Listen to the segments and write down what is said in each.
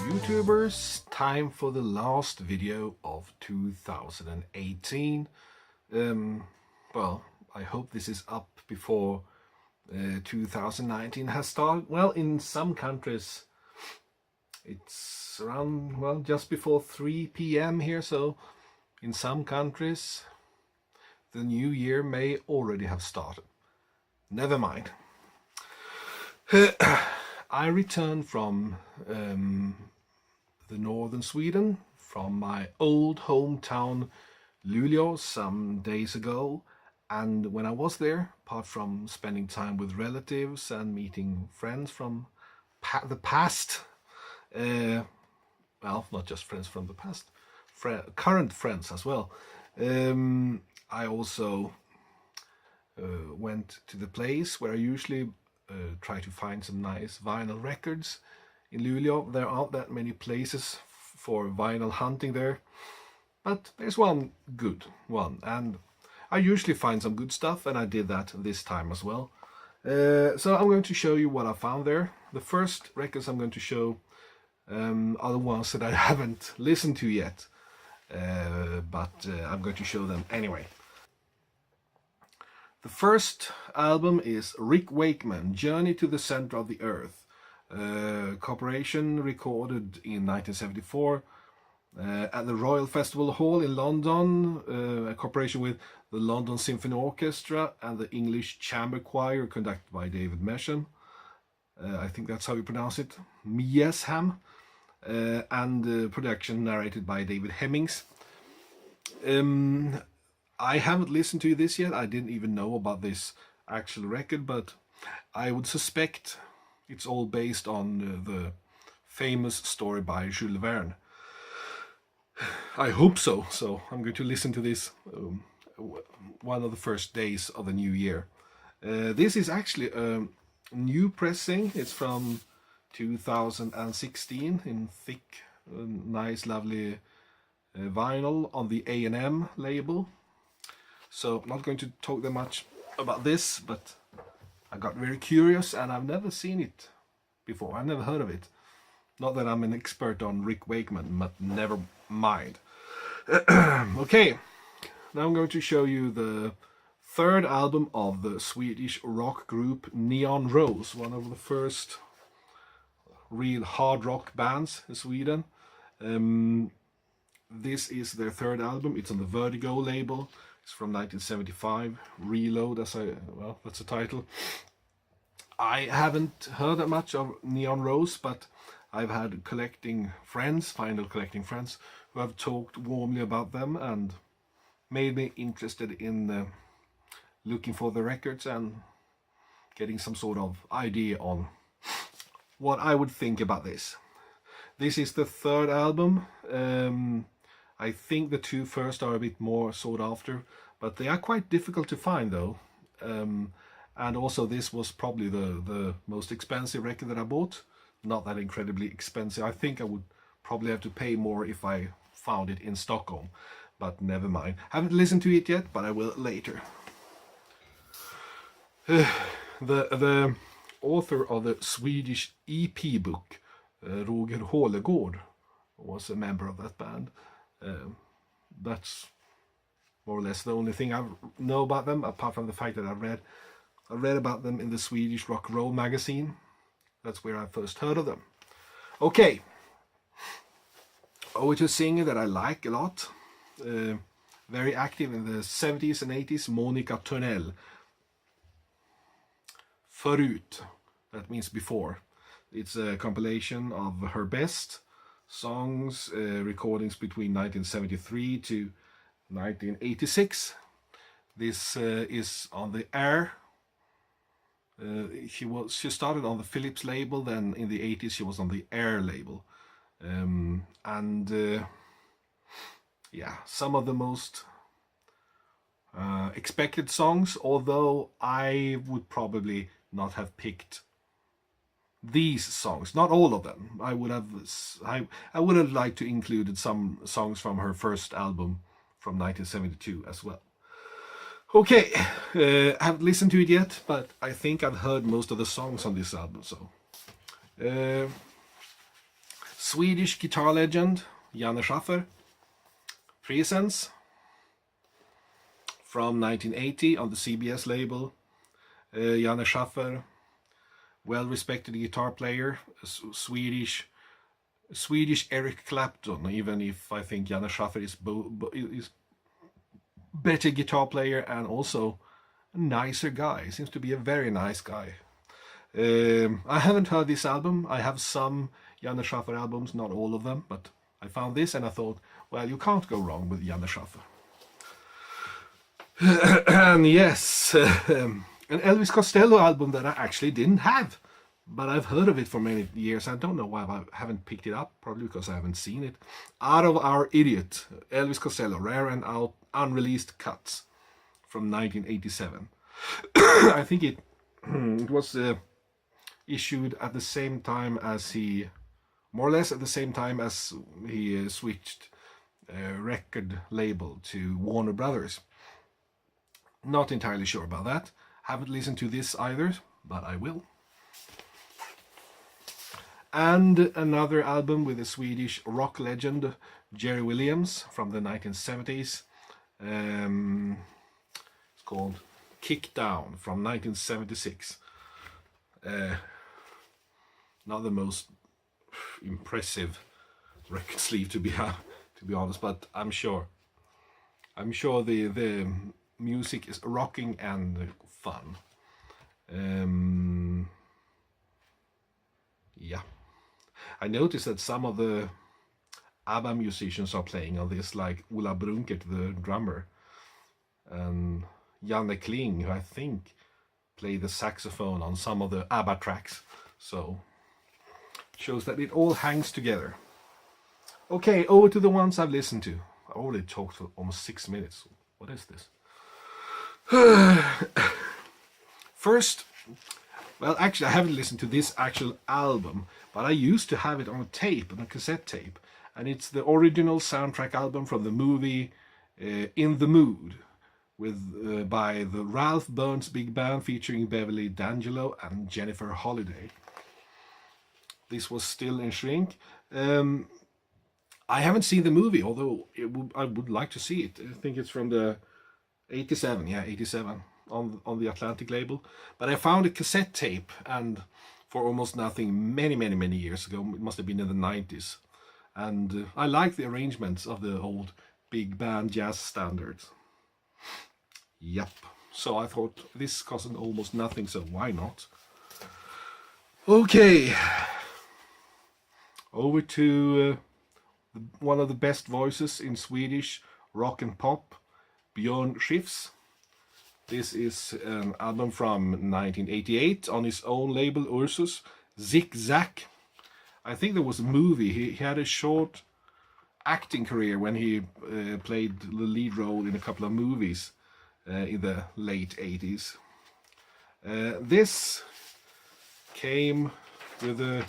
YouTubers, time for the last video of 2018. Well, I hope this is up before 2019 has started. Well, in some countries it's around, well, just before 3 p.m. here, so in some countries the new year may already have started. Never mind. I returned from the northern Sweden, from my old hometown Luleå some days ago, and when I was there, apart from spending time with relatives and meeting friends from the past, well, not just friends from the past, current friends as well, I also went to the place where I usually try to find some nice vinyl records. In Luleå there aren't that many places for vinyl hunting there, but there's one good one, and I usually find some good stuff, and I did that this time as well. So I'm going to show you what I found there. The first records I'm going to show are the ones that I haven't listened to yet, but I'm going to show them anyway. The first album is Rick Wakeman, Journey to the Center of the Earth. Corporation recorded in 1974 at the Royal Festival Hall in London, a cooperation with the London Symphony Orchestra and the English Chamber Choir, conducted by David Mesham. I think that's how you pronounce it, Miesham, and production narrated by David Hemmings. I haven't listened to this yet. I didn't even know about this actual record, but I would suspect it's all based on the famous story by Jules Verne. I hope so. So I'm going to listen to this one of the first days of the new year. This is actually a new pressing. It's from 2016 in thick, nice, lovely vinyl on the A&M label. So I'm not going to talk that much about this, but I got very curious, and I've never seen it before. I've never heard of it. Not that I'm an expert on Rick Wakeman, but never mind. Okay, now I'm going to show you the third album of the Swedish rock group Neon Rose, one of the first real hard rock bands in Sweden. This is their third album. It's on the Vertigo label. It's from 1975. Reload, well, that's the title. I haven't heard that much of Neon Rose, but I've had collecting friends, vinyl collecting friends, who have talked warmly about them and made me interested in looking for the records and getting some sort of idea on what I would think about this. This is the third album. I think the two first are a bit more sought after, but they are quite difficult to find though. And also this was probably the most expensive record that I bought. Not that incredibly expensive. I think I would probably have to pay more if I found it in Stockholm, but never mind. Haven't listened to it yet, but I will later. The author of the Swedish EP book, Roger Hålegård, was a member of that band. That's more or less the only thing I know about them, apart from the fact that I read about them in the Swedish rock roll magazine. That's where I first heard of them. Okay, over to a singer that I like a lot, very active in the 70s and 80s, Monica Törnell. Förut, that means before. It's a compilation of her best songs, recordings between 1973 to 1986. This is on the Air. She started on the Philips label, then in the 80s she was on the Air label, yeah, some of the most expected songs, although I would probably not have picked these songs, not all of them. I would have liked to included some songs from her first album from 1972 as well. Okay, I haven't listened to it yet, but I think I've heard most of the songs on this album. Swedish guitar legend Janne Schaffer presents from 1980 on the CBS label. Janne Schaffer, well-respected guitar player, Swedish Eric Clapton, even if I think Janne Schaffer is better guitar player and also a nicer guy. Seems to be a very nice guy. I haven't heard this album. I have some Janne Schaffer albums, not all of them, but I found this and I thought, well, you can't go wrong with Janne Schaffer. And yes, an Elvis Costello album that I actually didn't have, but I've heard of it for many years. I don't know why I haven't picked it up, probably because I haven't seen it. Out of Our Idiot, Elvis Costello, rare and out unreleased cuts from 1987. I think it was issued at the same time as he, more or less at the same time as he switched record label to Warner Brothers. Not entirely sure about that. Haven't listened to this either, but I will. And another album with a Swedish rock legend, Jerry Williams, from the 1970s. It's called Kick Down from 1976. Not the most impressive record sleeve to be honest, but I'm sure the music is rocking and fun. Yeah, I noticed that some of the ABBA musicians are playing on this, like Ulla Brunkert, the drummer, and Janne Kling, who I think played the saxophone on some of the ABBA tracks. So shows that it all hangs together. Okay, over to the ones I've listened to. I already talked for almost 6 minutes. What is this? First, well, actually I haven't listened to this actual album, but I used to have it on a tape, on a cassette tape, and it's the original soundtrack album from the movie In the Mood, with by the Ralph Burns Big Band featuring Beverly D'Angelo and Jennifer Holliday. This was still in shrink. I haven't seen the movie, although I would like to see it. I think it's from the 87, yeah, 87 on the Atlantic label. But I found a cassette tape, and for almost nothing, many years ago. It must have been in the 90s. And I like the arrangements of the old big band jazz standards. Yep. So I thought this cost almost nothing, so why not? Okay. Over to one of the best voices in Swedish rock and pop, Björn Skifs. This is an album from 1988 on his own label Ursus, Zick Zack. I think there was a movie. He had a short acting career when he played the lead role in a couple of movies in the late 80s. This came with a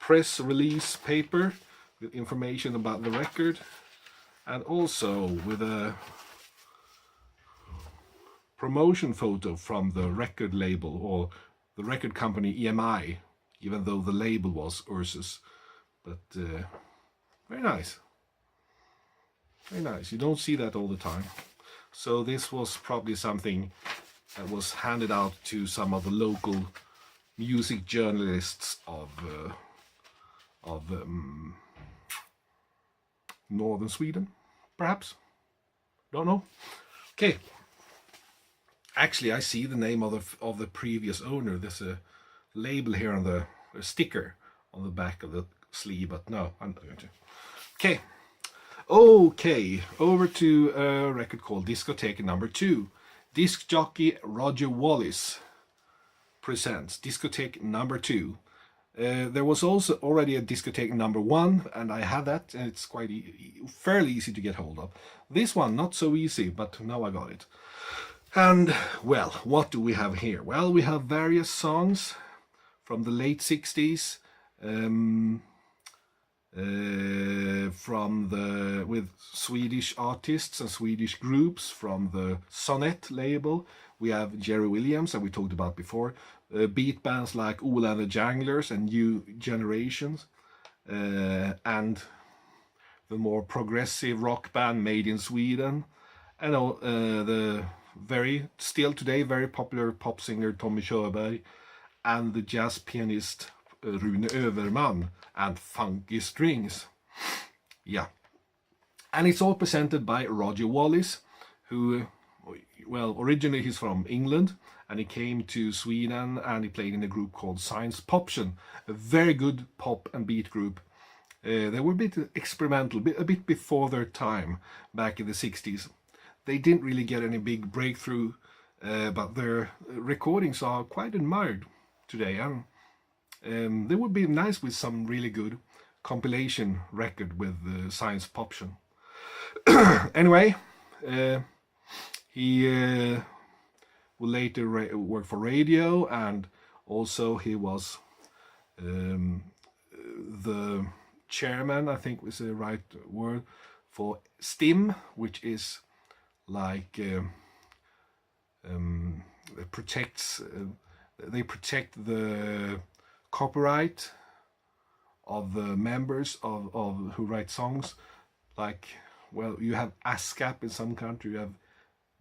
press release paper with information about the record, and also with a promotion photo from the record label, or the record company EMI, even though the label was Ursus. But very nice. Very nice. You don't see that all the time. So this was probably something that was handed out to some of the local music journalists of northern Sweden, perhaps. Don't know. Okay. Actually, I see the name of the previous owner. There's a label here on the sticker on the back of the sleeve, but no, I'm not going to. Okay. Okay, over to a record called Discotheque Number 2. Disc jockey Roger Wallace presents Discotheque Number 2. There was also already a Discotheque Number 1, and I had that, and it's quite fairly easy to get hold of. This one, not so easy, but now I got it. And, well, what do we have here? Well, we have various songs from the late 60s, with Swedish artists and Swedish groups from the Sonnet label. We have Jerry Williams, that we talked about before, beat bands like Ola and the Janglers and New Generations, and the more progressive rock band Made in Sweden, and the still today very popular pop singer Tommy Körberg, and the jazz pianist Rune Överman, and Funky Strings. Yeah. And it's all presented by Roger Wallace, who, well, originally he's from England, and he came to Sweden and he played in a group called Science Poption, a very good pop and beat group. They were a bit experimental, a bit before their time back in the 60s. They didn't really get any big breakthrough, but their recordings are quite admired today. And they would be nice with some really good compilation record with Science Poption. Anyway, he will later work for radio, and also he was the chairman, I think was the right word, for STIM, which is like protects. They protect the copyright of the members of who write songs. Like, well, you have ASCAP in some country, you have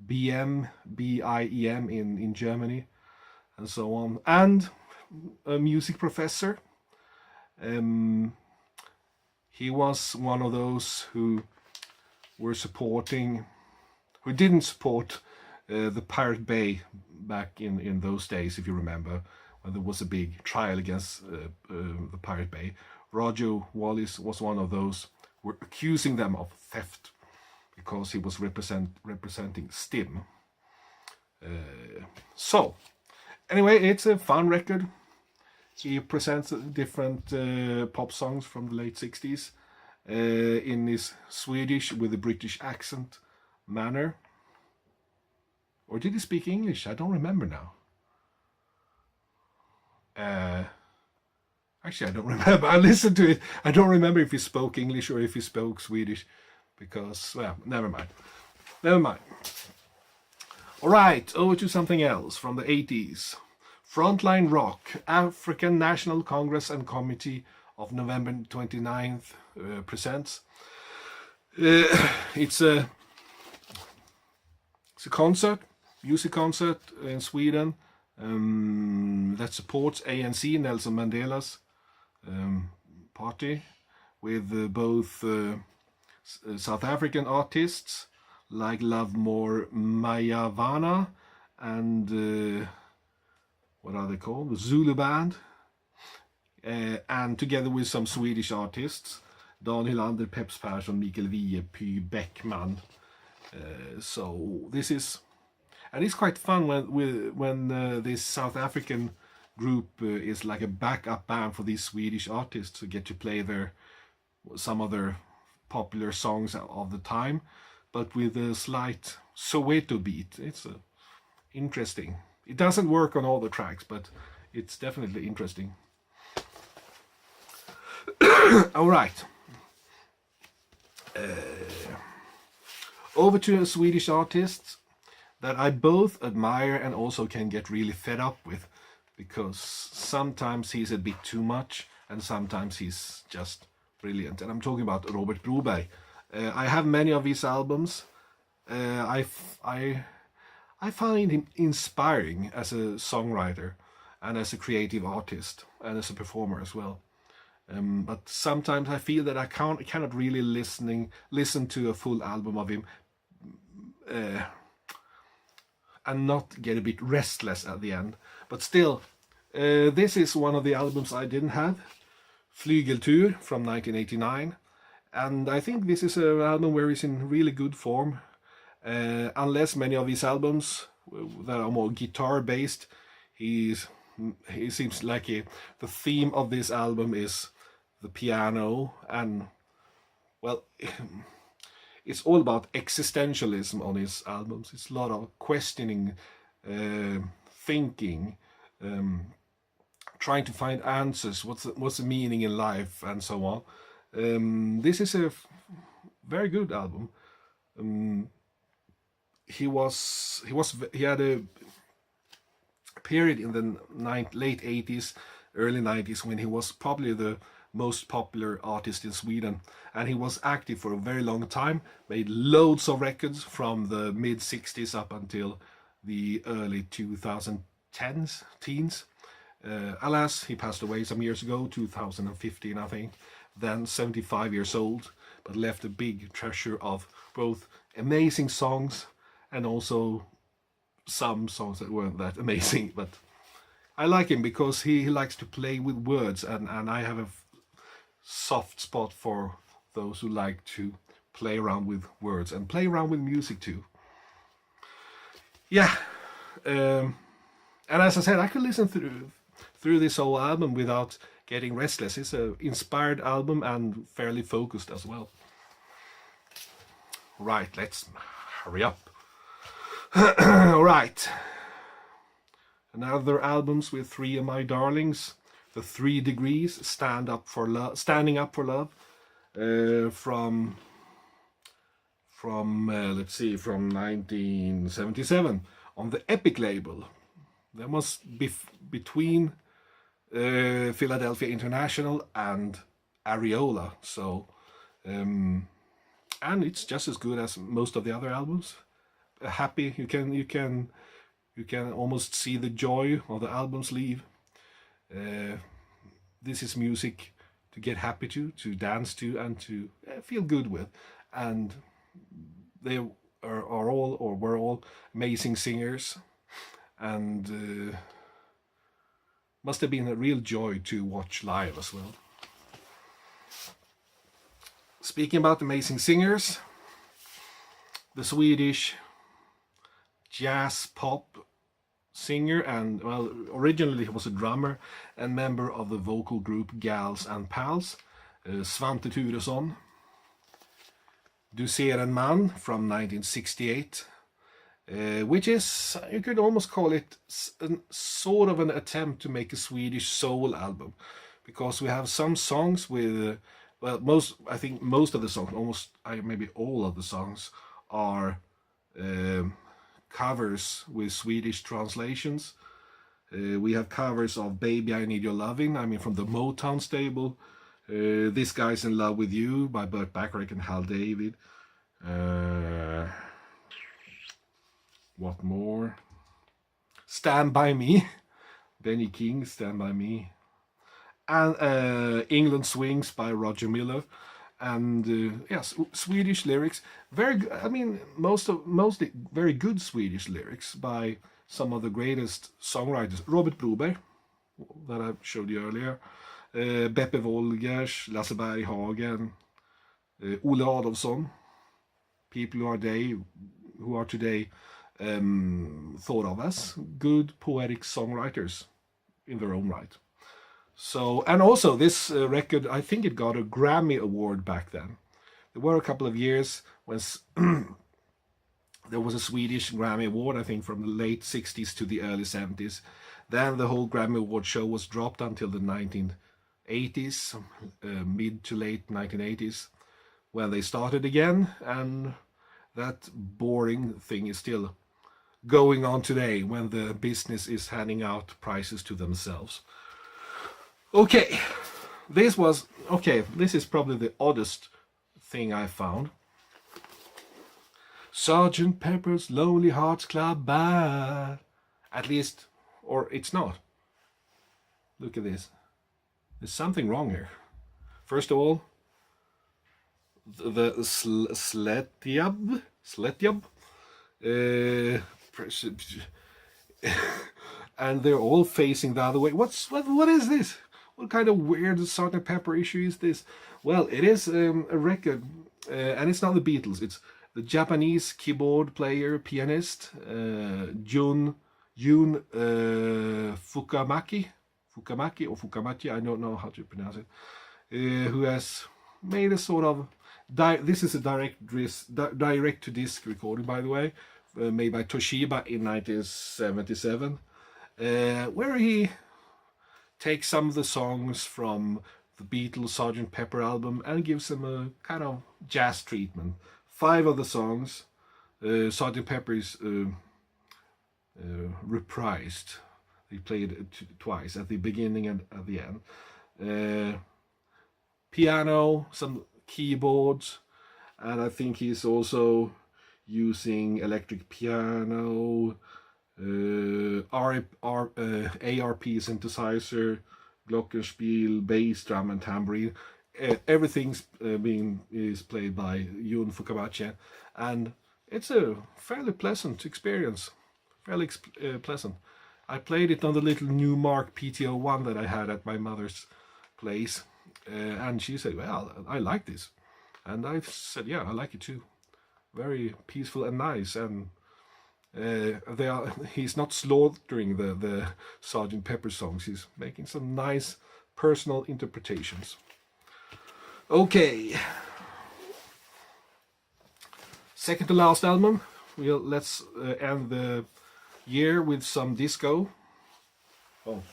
BIEM in Germany, and so on. And a music professor. He was one of those who didn't support the Pirate Bay back in those days, if you remember, when there was a big trial against the Pirate Bay. Roger Wallace was one of those who were accusing them of theft because he was representing STIM. So, anyway, it's a fun record. He presents different pop songs from the late 60s in his Swedish with a British accent manner. Or did he speak English? I don't remember now. Actually, I don't remember. I listened to it. I don't remember if he spoke English or if he spoke Swedish. Because, well, never mind. Never mind. All right, over to something else from the 80s. Frontline Rock, African National Congress and Committee of November 29th presents. It's a concert, music concert in Sweden that supports ANC, Nelson Mandela's party, with both South African artists like Lovemore Mayavana and what are they called? The Zulu Band, and together with some Swedish artists, Dan Hylander, Peps Persson, Mikael Wiehe, Py Bäckman. So this is, and it's quite fun when this South African group is like a backup band for these Swedish artists who get to play some of their popular songs of the time, but with a slight Soweto beat. It's interesting. It doesn't work on all the tracks, but it's definitely interesting. All right. Over to Swedish artists that I both admire and also can get really fed up with, because sometimes he's a bit too much and sometimes he's just brilliant. And I'm talking about Robert Broberg. I have many of his albums. I find him inspiring as a songwriter and as a creative artist and as a performer as well. But sometimes I feel that I cannot really listen to a full album of him and not get a bit restless at the end. But still, this is one of the albums I didn't have, Flygeltur from 1989. And I think this is an album where he's in really good form. Unless many of his albums that are more guitar based, he seems like the theme of this album is the piano, and well, it's all about existentialism on his albums. It's a lot of questioning, thinking, trying to find answers. What's the meaning in life, and so on. This is a very good album. He had a period in the late 80s, early 90s when he was probably the most popular artist in Sweden, and he was active for a very long time, made loads of records from the mid 60s up until the early 2010s teens. Alas, he passed away some years ago, 2015 I think, then 75 years old, but left a big treasure of both amazing songs and also some songs that weren't that amazing. But I like him because he likes to play with words, and I have a soft spot for those who like to play around with words and play around with music too. Yeah, and as I said, I could listen through this whole album without getting restless. It's an inspired album and fairly focused as well. Right, let's hurry up. All right. Another albums with three of my darlings. The 3 Degrees, Standing Up for Love, from let's see, from 1977 on the Epic label. That was between Philadelphia International and Areola. So, and it's just as good as most of the other albums. Happy, you can almost see the joy of the album sleeve. This is music to get happy to dance to, and to feel good with. And they are all, or were all, amazing singers, and must have been a real joy to watch live as well. Speaking about amazing singers, the Swedish jazz pop singer, and well, originally he was a drummer and member of the vocal group Gals and Pals, Svante Thuresson. Du ser en man from 1968, which is, you could almost call it sort of an attempt to make a Swedish soul album, because we have some songs with, well, I think most of the songs, maybe all of the songs, are covers with Swedish translations. We have covers of Baby I Need Your Loving, I mean from the Motown stable. This Guy's in Love With You by Burt Bacharach and Hal David. What more? Stand By Me, Benny King, Stand By Me. And England Swings by Roger Miller. And yes, Swedish lyrics, very good. I mean, mostly very good Swedish lyrics by some of the greatest songwriters. Robert Broberg, that I showed you earlier, Beppe Wolgers, Lasse Berghagen, Olle Adolphson, people who are today thought of as good poetic songwriters in their own right. So, and also this record, I think it got a Grammy award back then. There were a couple of years when there was a Swedish Grammy award, I think from the late 60s to the early 70s. Then the whole Grammy award show was dropped until the 1980s, mid to late 1980s, when they started again. And that boring thing is still going on today, when the business is handing out prizes to themselves. Okay, this is probably the oddest thing I found. Sgt. Pepper's Lonely Hearts Club Band. At least, or it's not. Look at this. There's something wrong here. First of all, the Sletjab, and they're all facing the other way. What is this? What kind of weird Sgt. Pepper issue is this? Well, it is a record, and it's not the Beatles. It's the Japanese keyboard player, pianist, Jun Fukamaki, I don't know how to pronounce it, who has made a sort of, this is a direct to disc recording, by the way, made by Toshiba in 1977, where he takes some of the songs from the Beatles Sgt. Pepper album and gives them a kind of jazz treatment. 5 of the songs, Sgt. Pepper is reprised. They played it twice, at the beginning and at the end. piano, some keyboards, and I think he's also using electric piano, ARP synthesizer, glockenspiel, bass, drum, and tambourine. Everything's being is played by Jun Fukabachi, and it's a fairly pleasant experience. Fairly pleasant. I played it on the little Newmark PTO1 that I had at my mother's place, and she said, "Well, I like this," and I said, "Yeah, I like it too. Very peaceful and nice." And he's not slaughtering the Sergeant Pepper songs. He's making some nice personal interpretations. Okay, second to last album. Let's end the year with some disco. Oh,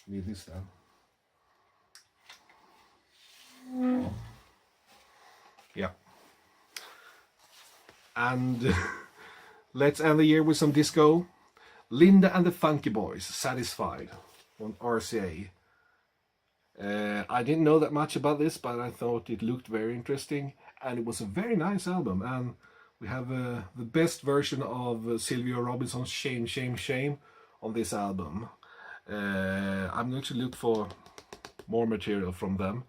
leave this down. Yeah, and let's end the year with some disco. Linda and the Funky Boys, Satisfied, on RCA. I didn't know that much about this, but I thought it looked very interesting, and it was a very nice album. And we have the best version of Sylvia Robinson's Shame, Shame, Shame on this album. I'm going to look for more material from them.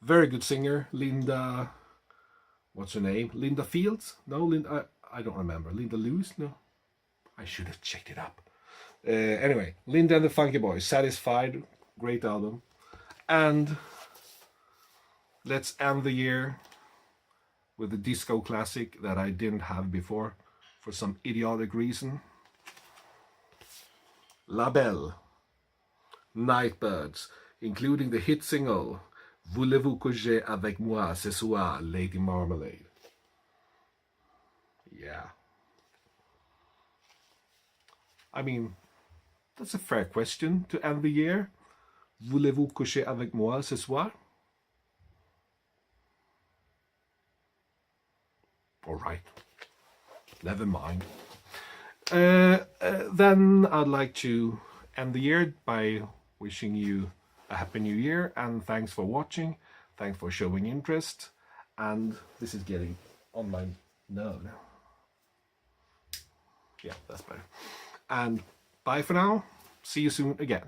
Very good singer, Linda. What's her name? Linda Fields? No, Linda. I don't remember. Linda Lewis? No. I should have checked it up. Anyway, Linda and the Funky Boys, Satisfied, great album. And let's end the year with a disco classic that I didn't have before for some idiotic reason. La Belle, Nightbirds, including the hit single Voulez-vous coucher avec moi ce soir, Lady Marmalade? Yeah. I mean, that's a fair question to end the year. Voulez-vous coucher avec moi ce soir? All right, never mind. Then I'd like to end the year by wishing you a happy new year, and thanks for watching. Thanks for showing interest. And this is getting on my nerve now. Yeah, that's better. And bye for now. See you soon again.